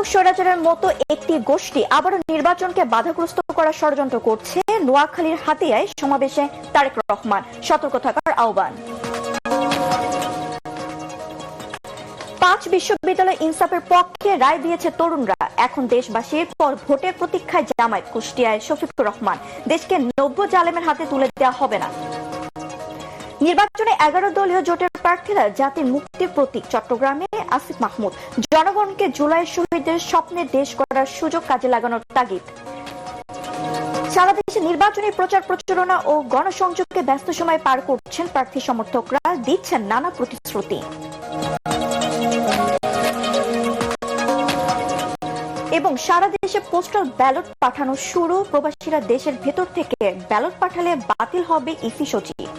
পলাতক স্বৈরাচারের মতো একটি গোষ্ঠী আবারও নির্বাচনকে বাধাগ্রস্ত করার ষড়যন্ত্র করছে। নোয়াখালীর হাতিয়ায় সমাবেশে তারেক রহমান সতর্ক থাকার আহ্বান। 5 বিশ্ববিদ্যালয় ইনসাফের পক্ষে রায় দিয়েছে তরুণরা। এখন দেশবাসীর পর ভোটের প্রতীক্ষায় জামায়াত। কুষ্টিয়ায় শফিকুর রহমান, দেশকে নব্য জালেমের হাতে তুলে দেওয়া হবে না। নির্বাচনে 11 দলীয় জোটের প্রার্থীরা জাতির মুক্তির প্রতীক। চট্টগ্রামে আসিফ মাহমুদ, জনগণকে জুলাই শহীদদের স্বপ্নের দেশ গড়ার সুযোগ কাজে লাগানোর তাগিদ। সারা দেশে নির্বাচনী প্রচার প্রচারণা ও গণসংযোগকে ব্যস্ত সময় পার করছেন প্রার্থী সমর্থকরা, দিচ্ছেন নানা প্রতিশ্রুতি। এবং সারা দেশে পোস্টাল ব্যালট পাঠানো শুরু। প্রবাসীরা দেশের ভেতর থেকে ব্যালট পাঠালে বাতিল হবে ইসি সচিব।